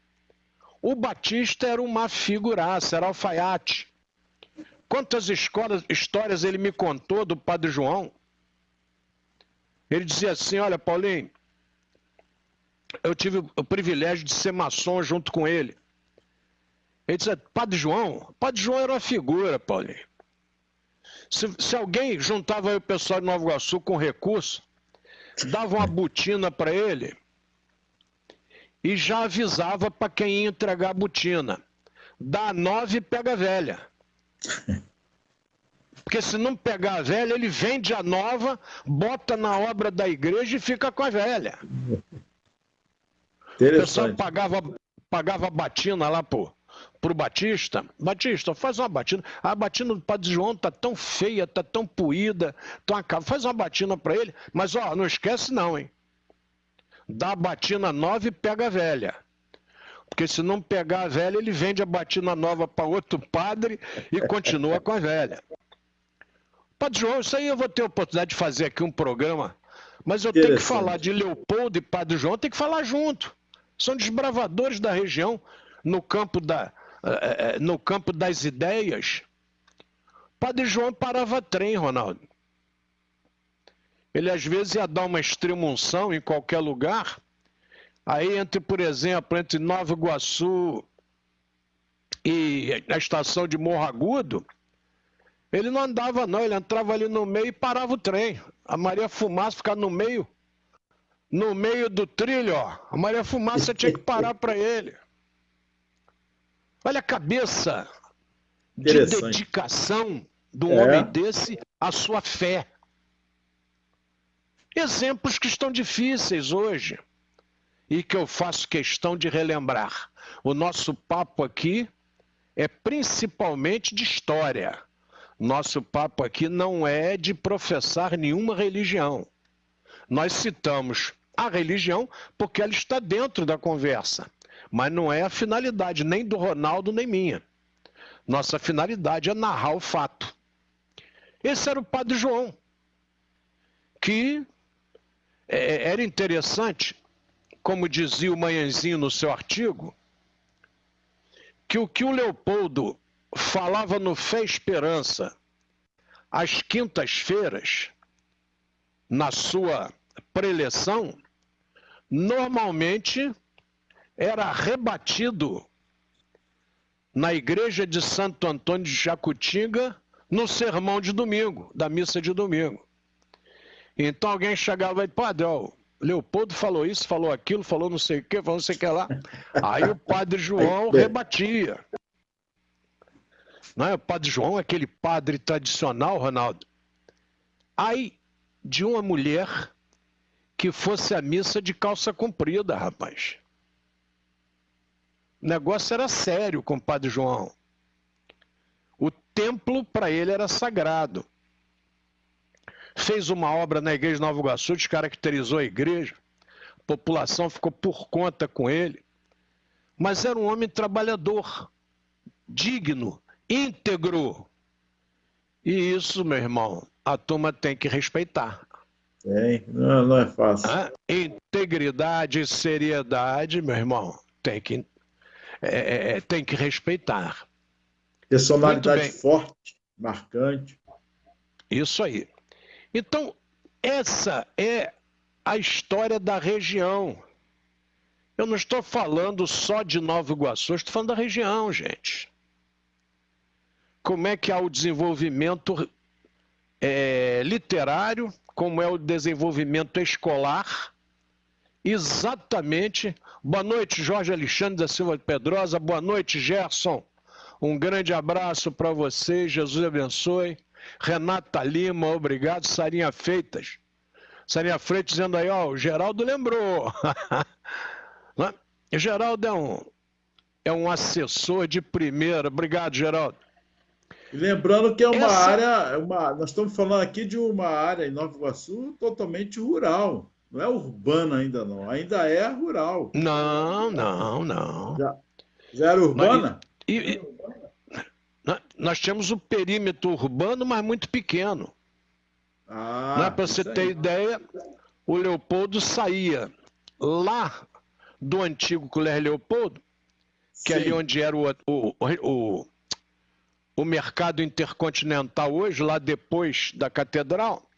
O Batista era uma figuraça, era alfaiate. Quantas histórias ele me contou do Padre João? Ele dizia assim, olha, Paulinho, eu tive o privilégio de ser maçom junto com ele. Ele dizia, Padre João era uma figura, Paulinho. Se alguém juntava aí o pessoal de Nova Iguaçu com recurso, dava uma botina para ele e já avisava para quem ia entregar a botina. Dá 9 e pega a velha. Porque se não pegar a velha, ele vende a nova, bota na obra da igreja e fica com a velha. O pessoal pagava batina lá pro Batista. Batista, faz uma batina. A batina do Padre João tá tão feia, tá tão poída, faz uma batina para ele. Mas, ó, não esquece não, hein? Dá a batina nova e pega a velha. Porque se não pegar a velha, ele vende a batina nova para outro padre e continua com a velha. Padre João, isso aí eu vou ter a oportunidade de fazer aqui um programa, mas eu tenho que falar de Leopoldo e Padre João, tem que falar junto. São desbravadores da região no campo das ideias. Padre João parava trem, Ronaldo. Ele às vezes ia dar uma extrema-unção em qualquer lugar, aí por exemplo, entre Nova Iguaçu e a estação de Morro Agudo, ele não andava não, ele entrava ali no meio e parava o trem. A Maria Fumaça ficava no meio do trilho, ó. A Maria Fumaça tinha que parar para ele. Olha a cabeça de dedicação de um homem desse à sua fé. Exemplos que estão difíceis hoje e que eu faço questão de relembrar. O nosso papo aqui é principalmente de história. Nosso papo aqui não é de professar nenhuma religião. Nós citamos a religião porque ela está dentro da conversa, mas não é a finalidade nem do Ronaldo nem minha. Nossa finalidade é narrar o fato. Esse era o Padre João, que era interessante, como dizia o Manhãzinho no seu artigo, que o Leopoldo falava no Fé e Esperança às quintas-feiras, na sua preleção, normalmente era rebatido na igreja de Santo Antônio de Jacutinga, no sermão de domingo, da missa de domingo. Então alguém chegava e, padre, ó, Leopoldo falou isso, falou aquilo, falou não sei o que, falou não sei o que lá. Aí o padre João rebatia. Não é? O padre João, aquele padre tradicional, Ronaldo. Aí, de uma mulher que fosse à missa de calça comprida, rapaz. O negócio era sério com o padre João. O templo, para ele, era sagrado. Fez uma obra na igreja de Nova Iguaçu, descaracterizou a igreja. A população ficou por conta com ele. Mas era um homem trabalhador, digno, íntegro. E isso, meu irmão, a turma tem que respeitar. Não é fácil. Integridade e seriedade, meu irmão, tem que respeitar. Personalidade forte, marcante. Isso aí. Então, essa é a história da região. Eu não estou falando só de Nova Iguaçu, estou falando da região, gente. Como é que há o desenvolvimento literário, como é o desenvolvimento escolar. Exatamente. Boa noite, Jorge Alexandre da Silva de Pedrosa. Boa noite, Gerson. Um grande abraço para vocês. Jesus abençoe. Renata Lima, obrigado. Sarinha Freitas. Sarinha Freitas dizendo aí, ó, o Geraldo lembrou. O Geraldo é um assessor de primeira. Obrigado, Geraldo. Lembrando que é uma área, nós estamos falando aqui de uma área em Nova Iguaçu totalmente rural. Não é urbana ainda não, ainda é rural. Não. Já era urbana? Nós temos o perímetro urbano, mas muito pequeno. Para você ter ideia, o Leopoldo saía lá do antigo Colégio Leopoldo, que é ali onde era o mercado intercontinental hoje, lá depois da catedral,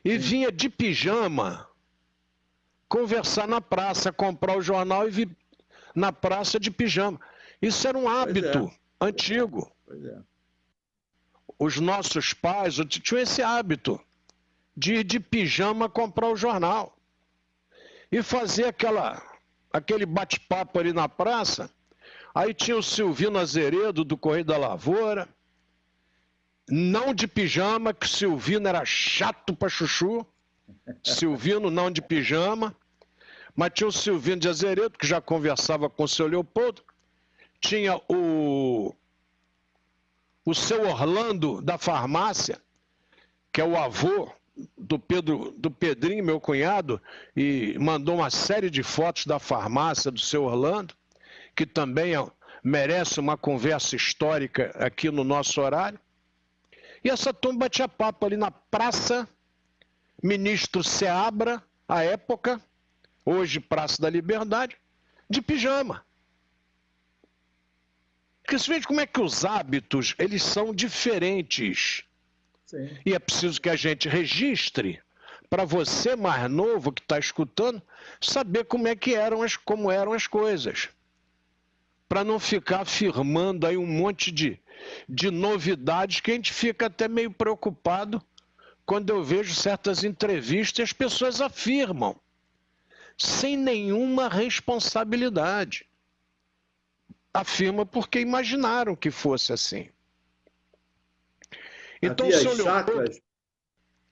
e vinha de pijama conversar na praça, comprar o jornal e vir na praça de pijama. Isso era um hábito antigo. Os nossos pais tinham esse hábito de ir de pijama comprar o jornal e fazer aquele bate-papo ali na praça. Aí tinha o Silvino Azeredo, do Correio da Lavoura, não de pijama, que o Silvino era chato pra chuchu. Silvino não de pijama. Mas tinha o Silvino de Azeredo, que já conversava com o seu Leopoldo. Tinha o seu Orlando, da farmácia, que é o avô do Pedrinho, meu cunhado, e mandou uma série de fotos da farmácia do seu Orlando, que também merece uma conversa histórica aqui no nosso horário. E essa turma batia papo ali na Praça Ministro Seabra, à época, hoje Praça da Liberdade, de pijama. Porque você vê como é que os hábitos, eles são diferentes. Sim. E é preciso que a gente registre, para você mais novo que está escutando, saber como eram as coisas. Para não ficar afirmando aí um monte de novidades que a gente fica até meio preocupado quando eu vejo certas entrevistas e as pessoas afirmam, sem nenhuma responsabilidade. Afirma porque imaginaram que fosse assim. Então, havia o seu chácaras,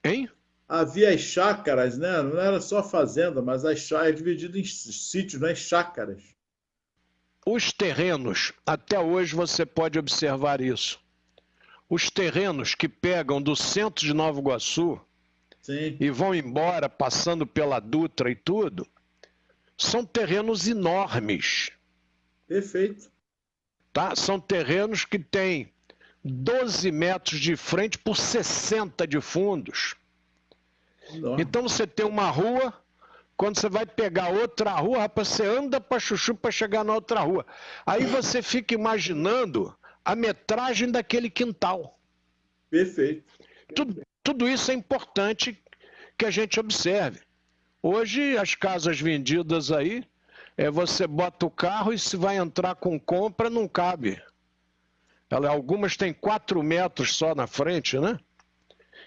hein? Havia as chácaras, né? Não era só fazenda, mas as chácaras dividido em sítios, né? Chácaras. Os terrenos, até hoje você pode observar isso. Os terrenos que pegam do centro de Nova Iguaçu e vão embora, passando pela Dutra e tudo, são terrenos enormes. Perfeito. Tá? São terrenos que têm 12 metros de frente por 60 de fundos. Enorme. Então você tem uma rua, quando você vai pegar outra rua, rapaz, você anda para chuchu para chegar na outra rua. Aí você fica imaginando a metragem daquele quintal. Perfeito. Tudo isso é importante que a gente observe. Hoje, as casas vendidas aí, você bota o carro e se vai entrar com compra, não cabe. Algumas têm 4 metros só na frente, né?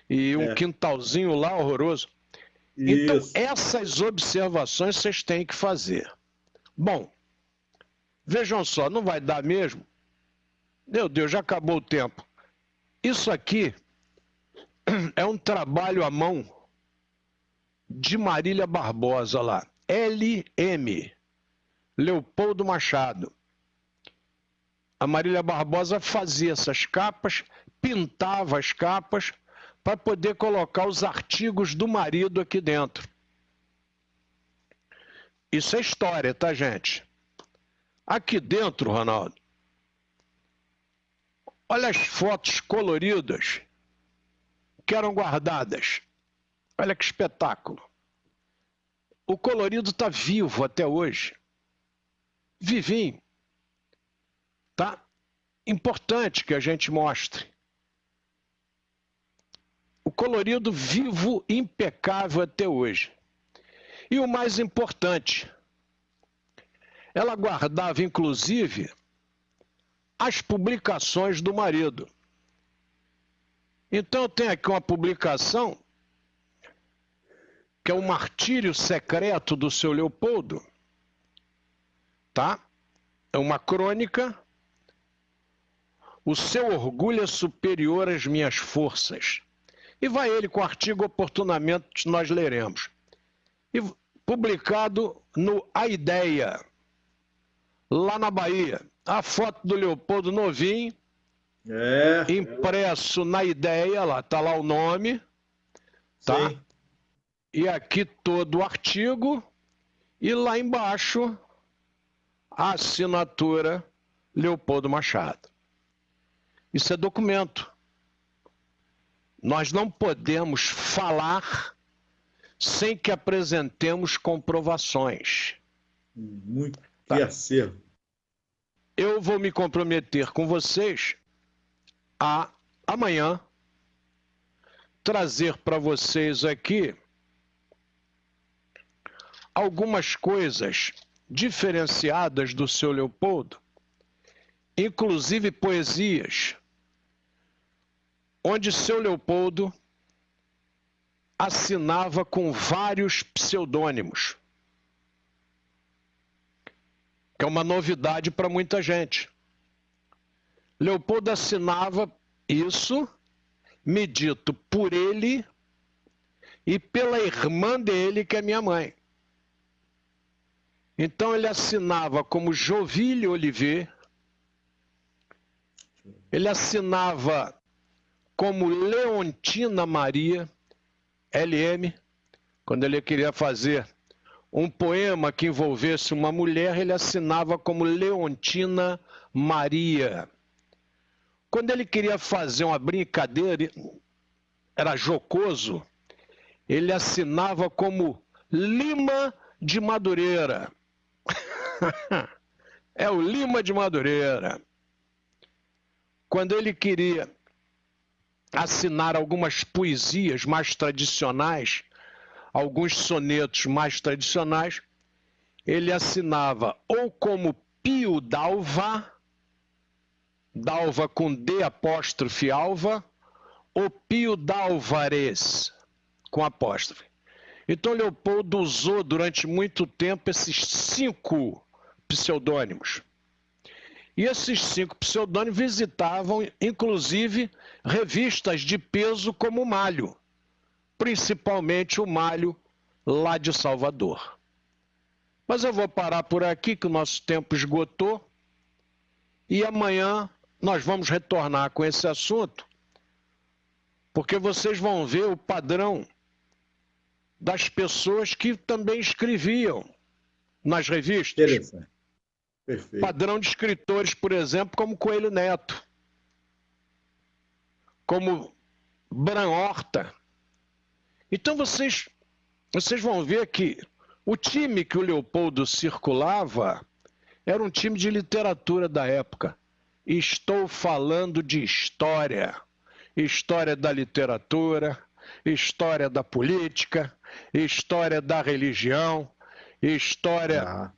E um quintalzinho lá horroroso. Então, essas observações vocês têm que fazer. Bom, vejam só, não vai dar mesmo? Meu Deus, já acabou o tempo. Isso aqui é um trabalho à mão de Marília Barbosa lá. LM, Leopoldo Machado. A Marília Barbosa fazia essas capas, pintava as capas para poder colocar os artigos do marido aqui dentro. Isso é história, tá, gente? Aqui dentro, Ronaldo, olha as fotos coloridas que eram guardadas. Olha que espetáculo. O colorido está vivo até hoje. Vivinho. Tá? Importante que a gente mostre. O colorido vivo, impecável até hoje. E o mais importante, ela guardava, inclusive, as publicações do marido. Então, eu tenho aqui uma publicação, que é o Martírio Secreto do seu Leopoldo. Tá? É uma crônica. O seu orgulho é superior às minhas forças. E vai ele com o artigo oportunamente nós leremos. E publicado no A Ideia, lá na Bahia. A foto do Leopoldo novinho, impresso na Ideia, lá está lá o nome, tá? Sim. E aqui todo o artigo, e lá embaixo a assinatura Leopoldo Machado. Isso é documento. Nós não podemos falar sem que apresentemos comprovações. Muito acervo. Eu vou me comprometer com vocês a amanhã trazer para vocês aqui algumas coisas diferenciadas do seu Leopoldo, inclusive poesias, onde seu Leopoldo assinava com vários pseudônimos, que é uma novidade para muita gente. Leopoldo assinava isso, medito por ele e pela irmã dele, que é minha mãe. Então ele assinava como Joville Olivier, ele assinava como Leontina Maria, LM, quando ele queria fazer um poema que envolvesse uma mulher, ele assinava como Leontina Maria. Quando ele queria fazer uma brincadeira, era jocoso, ele assinava como Lima de Madureira. É o Lima de Madureira. Quando ele queria assinar algumas poesias mais tradicionais, alguns sonetos mais tradicionais, ele assinava ou como Pio d'Alva, Dalva com D apóstrofe Alva, ou Pio d'Alvarez com apóstrofe. Então Leopoldo usou durante muito tempo esses 5 pseudônimos. E esses 5 pseudônimos visitavam, inclusive, revistas de peso como o Malho, principalmente o Malho lá de Salvador. Mas eu vou parar por aqui, que o nosso tempo esgotou, e amanhã nós vamos retornar com esse assunto, porque vocês vão ver o padrão das pessoas que também escreviam nas revistas. Interessante. Perfeito. Padrão de escritores, por exemplo, como Coelho Neto, como Bram Horta. Então vocês vão ver que o time que o Leopoldo circulava era um time de literatura da época. Estou falando de história. História da literatura, história da política, história da religião, história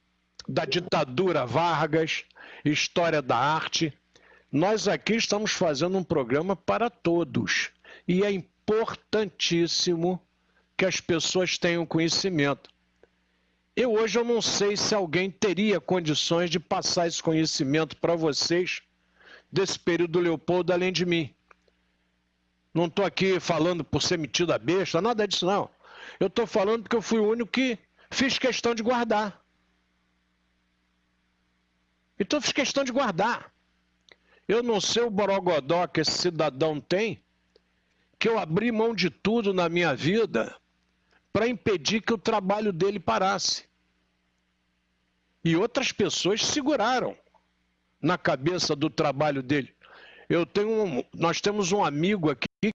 da ditadura Vargas, história da arte. Nós aqui estamos fazendo um programa para todos e é importantíssimo que as pessoas tenham conhecimento. Hoje eu não sei se alguém teria condições de passar esse conhecimento para vocês desse período do Leopoldo além de mim. Não estou aqui falando por ser metido a besta, nada disso não. Eu estou falando porque eu fui o único que fiz questão de guardar. Então eu fiz questão de guardar. Eu não sei o borogodó que esse cidadão tem, que eu abri mão de tudo na minha vida para impedir que o trabalho dele parasse. E outras pessoas seguraram na cabeça do trabalho dele. Nós temos um amigo aqui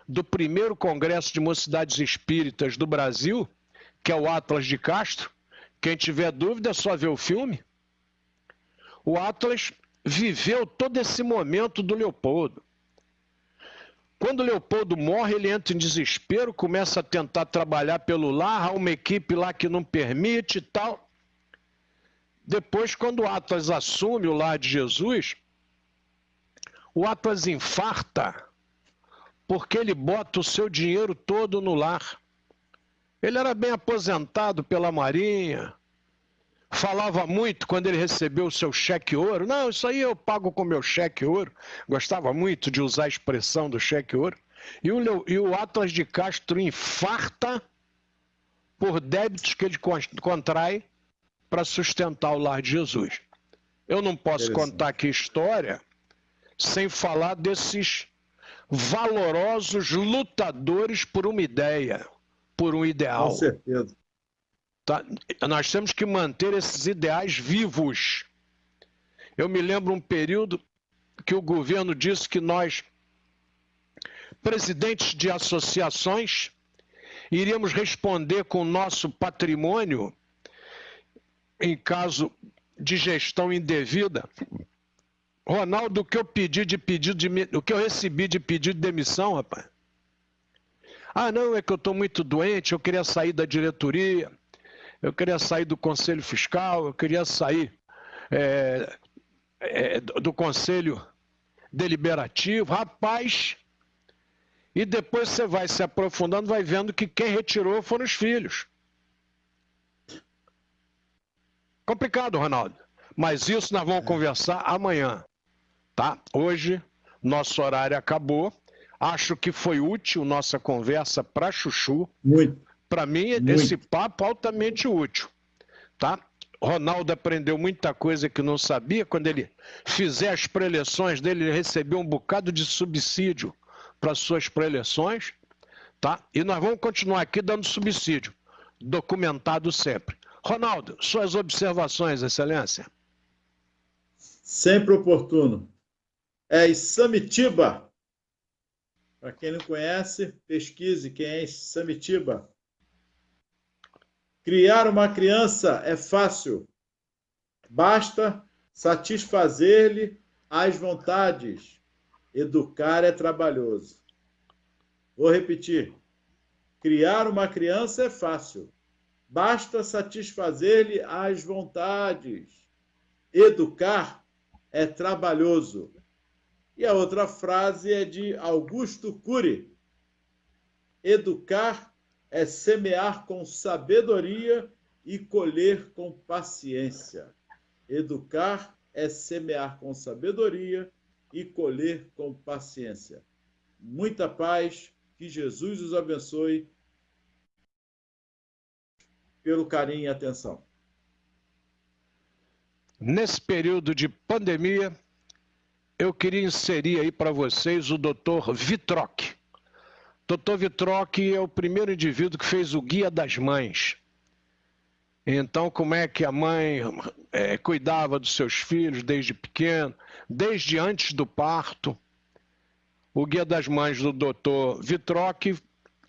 do primeiro Congresso de Mocidades Espíritas do Brasil, que é o Atlas de Castro. Quem tiver dúvida é só ver o filme. O Atlas viveu todo esse momento do Leopoldo. Quando o Leopoldo morre, ele entra em desespero, começa a tentar trabalhar pelo lar, há uma equipe lá que não permite e tal. Depois, quando o Atlas assume o Lar de Jesus, o Atlas infarta, porque ele bota o seu dinheiro todo no lar. Ele era bem aposentado pela Marinha, falava muito quando ele recebeu o seu cheque ouro. Não, isso aí eu pago com meu cheque ouro. Gostava muito de usar a expressão do cheque ouro. E o Atlas de Castro infarta por débitos que ele contrai para sustentar o Lar de Jesus. Eu não posso contar aqui história sem falar desses valorosos lutadores por uma ideia, por um ideal. Com certeza. Tá? Nós temos que manter esses ideais vivos. Eu me lembro um período que o governo disse que nós, presidentes de associações, iríamos responder com o nosso patrimônio em caso de gestão indevida. Ronaldo, o que eu recebi de pedido de demissão, rapaz? Ah, não, é que eu estou muito doente, eu queria sair da diretoria, eu queria sair do Conselho Fiscal, eu queria sair do Conselho Deliberativo. Rapaz, e depois você vai se aprofundando, vai vendo que quem retirou foram os filhos. Complicado, Ronaldo. Mas isso nós vamos conversar amanhã, tá? Hoje, nosso horário acabou. Acho que foi útil nossa conversa para Chuchu. Muito. Para mim, esse papo é altamente útil, tá? Ronaldo aprendeu muita coisa que não sabia. Quando ele fizer as preleções dele, ele recebeu um bocado de subsídio para suas preleções, tá? E nós vamos continuar aqui dando subsídio, documentado sempre. Ronaldo, suas observações, Excelência. Sempre oportuno. É Samitiba. Para quem não conhece, pesquise quem é Samitiba. Criar uma criança é fácil. Basta satisfazer-lhe as vontades. Educar é trabalhoso. Vou repetir. Criar uma criança é fácil. Basta satisfazer-lhe as vontades. Educar é trabalhoso. E a outra frase é de Augusto Cury. Educar é semear com sabedoria e colher com paciência. Educar é semear com sabedoria e colher com paciência. Muita paz, que Jesus os abençoe pelo carinho e atenção. Nesse período de pandemia, eu queria inserir aí para vocês o Dr. Vitroc. Dr. Vitroc é o primeiro indivíduo que fez o Guia das Mães. Então, como é que a mãe cuidava dos seus filhos desde pequeno, desde antes do parto. O Guia das Mães do Dr. Vitroc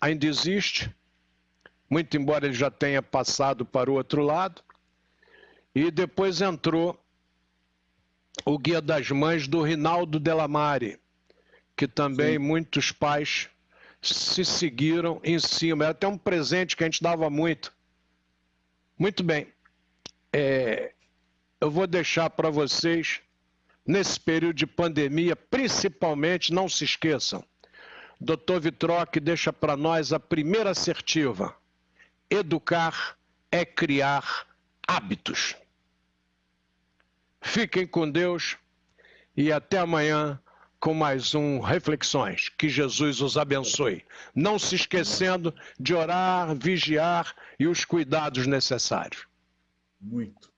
ainda existe, muito embora ele já tenha passado para o outro lado. E depois entrou o Guia das Mães do Rinaldo Delamare, que também muitos pais se seguiram em cima. Era até um presente que a gente dava muito. Muito bem. Eu vou deixar para vocês nesse período de pandemia, principalmente, não se esqueçam, Dr. Vitroc deixa para nós a primeira assertiva: educar é criar hábitos. Fiquem com Deus e até amanhã com mais um Reflexões. Que Jesus os abençoe. Não se esquecendo de orar, vigiar e os cuidados necessários. Muito.